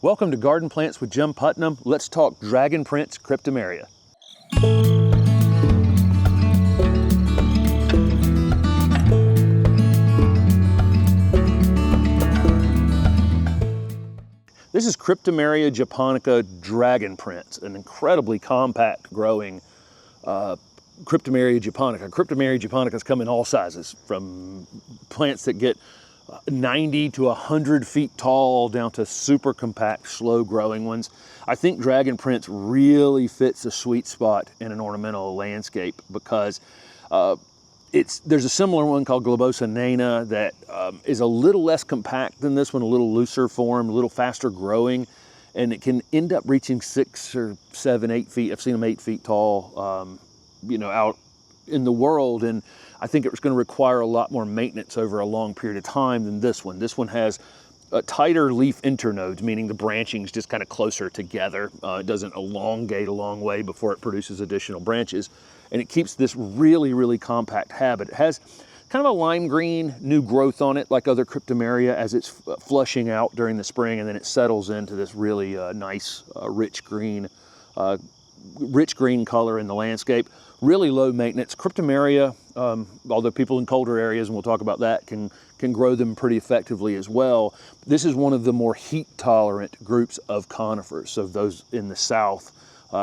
Welcome to Garden Plants with Jim Putnam. Let's talk Dragon Prince Cryptomeria. This is Cryptomeria japonica Dragon Prince, an incredibly compact growing Cryptomeria japonica. Cryptomeria japonicas come in all sizes, from plants that get 90 to 100 feet tall down to super compact, slow growing ones. I think Dragon Prince really fits a sweet spot in an ornamental landscape because there's a similar one called Globosa nana that is a little less compact than this one, a little looser form, a little faster growing, and it can end up reaching 6 or 7, 8 feet. I've seen them 8 feet tall, out in the world, and I think it's going to require a lot more maintenance over a long period of time than this one. This one has tighter leaf internodes, meaning the branching's just kind of closer together. It doesn't elongate a long way before it produces additional branches, and it keeps this really, really compact habit. It has kind of a lime green new growth on it, like other Cryptomeria, as it's flushing out during the spring, and then it settles into this really nice, rich green color in the landscape. Really low maintenance. Cryptomeria, although people in colder areas, and we'll talk about that, can grow them pretty effectively as well. This is one of the more heat tolerant groups of conifers, so those in the south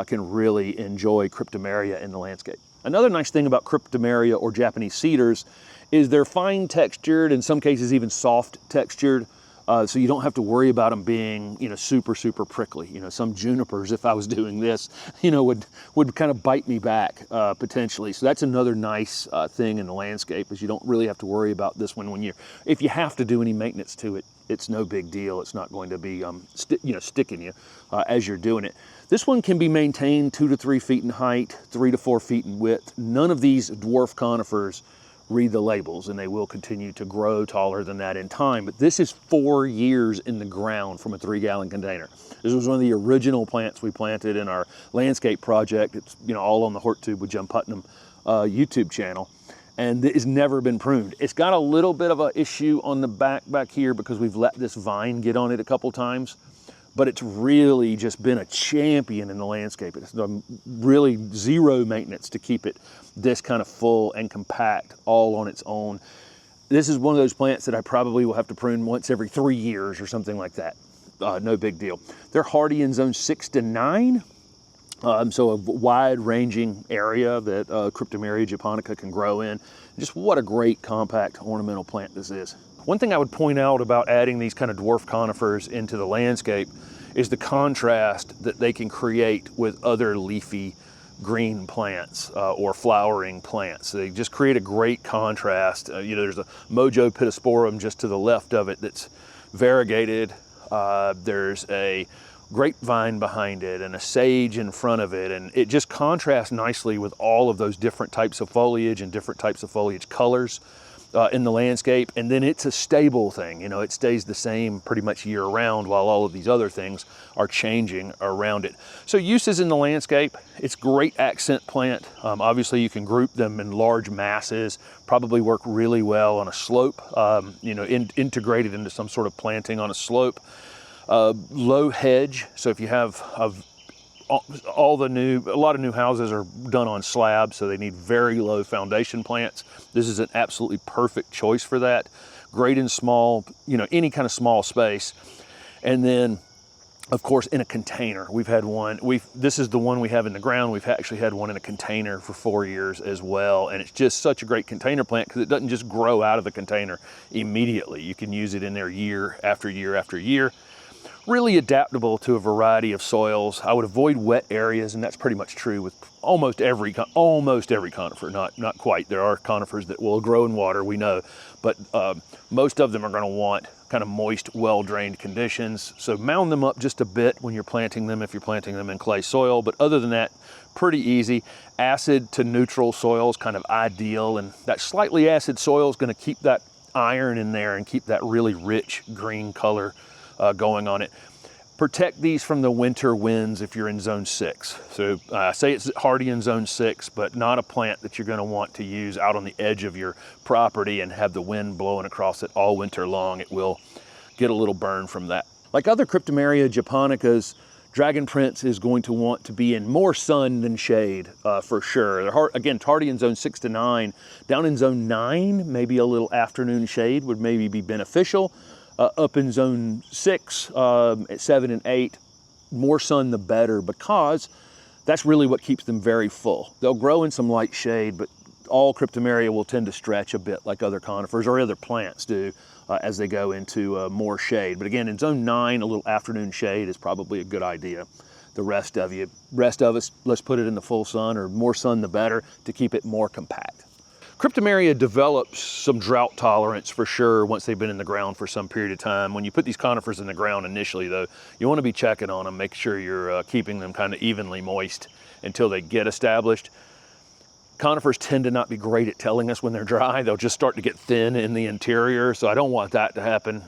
can really enjoy Cryptomeria in the landscape. Another nice thing about Cryptomeria or Japanese cedars is they're fine textured, in some cases even soft textured. So you don't have to worry about them being, super, super prickly. Some junipers, if I was doing this, would kind of bite me back potentially. So that's another nice thing in the landscape, is you don't really have to worry about this one if you have to do any maintenance to it. It's no big deal. It's not going to be, sticking you as you're doing it. This one can be maintained 2 to 3 feet in height, 3 to 4 feet in width. None of these dwarf conifers read the labels, and they will continue to grow taller than that in time. But this is 4 years in the ground from a 3-gallon container. This was one of the original plants we planted in our landscape project. It's all on the HortTube with Jim Putnam YouTube channel, and it has never been pruned. It's got a little bit of an issue on the back here because we've let this vine get on it a couple times, but it's really just been a champion in the landscape. It's really zero maintenance to keep it this kind of full and compact all on its own. This is one of those plants that I probably will have to prune once every 3 years or something like that. No big deal. They're hardy in zone 6 to 9. So a wide ranging area that Cryptomeria japonica can grow in. Just what a great compact ornamental plant this is. One thing I would point out about adding these kind of dwarf conifers into the landscape is the contrast that they can create with other leafy green plants or flowering plants. They just create a great contrast. There's a Mojo pittosporum just to the left of it that's variegated. There's a grapevine behind it and a sage in front of it, and it just contrasts nicely with all of those different types of foliage and different types of foliage colors in the landscape. And then it's a stable thing. It stays the same pretty much year round, while all of these other things are changing around it. So uses in the landscape, it's great accent plant. Obviously you can group them in large masses, probably work really well on a slope, integrated into some sort of planting on a slope. Low hedge, so if you have a lot of new houses are done on slabs, so they need very low foundation plants. This is an absolutely perfect choice for that. Great in small, any kind of small space. And then, of course, in a container. We've had one, this is the one we have in the ground. We've actually had one in a container for 4 years as well. And it's just such a great container plant because it doesn't just grow out of the container immediately. You can use it in there year after year after year. Really adaptable to a variety of soils. I would avoid wet areas, and that's pretty much true with almost every conifer. Not quite. There are conifers that will grow in water, we know, but most of them are going to want kind of moist, well-drained conditions. So mound them up just a bit when you're planting them, if you're planting them in clay soil. But other than that, pretty easy. Acid to neutral soil is kind of ideal, and that slightly acid soil is going to keep that iron in there and keep that really rich green color going on it. Protect these from the winter winds if you're in zone 6. So say it's hardy in zone 6, but not a plant that you're going to want to use out on the edge of your property and have the wind blowing across it all winter long. It will get a little burn from that. Like other Cryptomeria japonicas, Dragon Prince is going to want to be in more sun than shade, for sure. They're again, hardy in zone 6 to 9. Down in zone 9, maybe a little afternoon shade would maybe be beneficial. Up in zone 6, at 7 and 8, more sun the better, because that's really what keeps them very full. They'll grow in some light shade, but all Cryptomeria will tend to stretch a bit like other conifers or other plants do as they go into more shade. But again, in zone 9, a little afternoon shade is probably a good idea. The rest of us, let's put it in the full sun, or more sun the better, to keep it more compact. Cryptomeria develops some drought tolerance for sure once they've been in the ground for some period of time. When you put these conifers in the ground initially though, you want to be checking on them, make sure you're keeping them kind of evenly moist until they get established. Conifers tend to not be great at telling us when they're dry. They'll just start to get thin in the interior, so I don't want that to happen.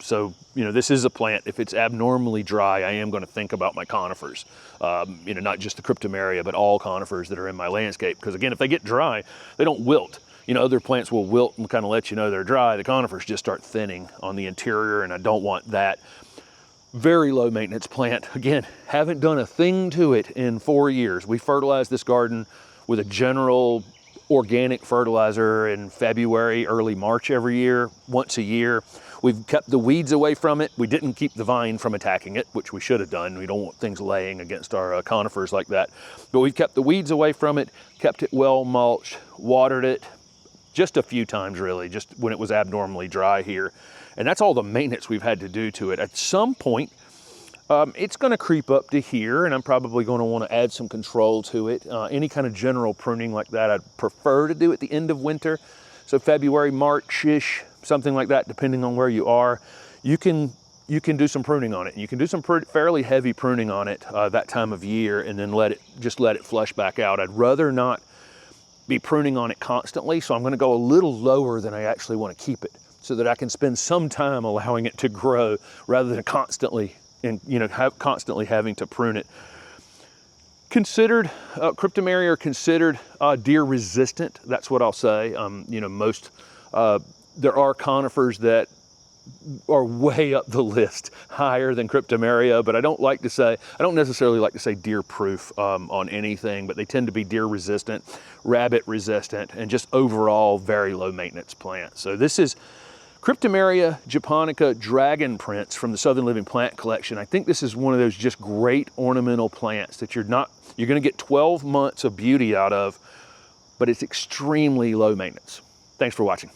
So, you know, this is a plant. If it's abnormally dry, I am going to think about my conifers. You know, not just the Cryptomeria, but all conifers that are in my landscape. Because again, if they get dry, they don't wilt. You know, other plants will wilt and kind of let you know they're dry. The conifers just start thinning on the interior, and I don't want that. Very low maintenance plant. Again, haven't done a thing to it in 4 years. We fertilized this garden with a general organic fertilizer in February, early March every year, once a year. We've kept the weeds away from it. We didn't keep the vine from attacking it, which we should have done. We don't want things laying against our conifers like that. But we've kept the weeds away from it, kept it well mulched, watered it just a few times really, just when it was abnormally dry here. And that's all the maintenance we've had to do to it. At some point, it's going to creep up to here, and I'm probably going to want to add some control to it. Any kind of general pruning like that, I'd prefer to do at the end of winter. So February, March-ish, something like that, depending on where you are. You can do some pruning on it. You can do some fairly heavy pruning on it that time of year, and then just let it flush back out. I'd rather not be pruning on it constantly, so I'm going to go a little lower than I actually want to keep it, so that I can spend some time allowing it to grow rather than constantly constantly having to prune it. Cryptomeria are considered deer resistant. That's what I'll say. You know, there are conifers that are way up the list, higher than Cryptomeria, but I don't necessarily like to say deer proof on anything, but they tend to be deer resistant, rabbit resistant, and just overall very low maintenance plants. So this is Cryptomeria japonica Dragon Prince from the Southern Living Plant Collection. I think this is one of those just great ornamental plants that you're going to get 12 months of beauty out of, but it's extremely low maintenance. Thanks for watching.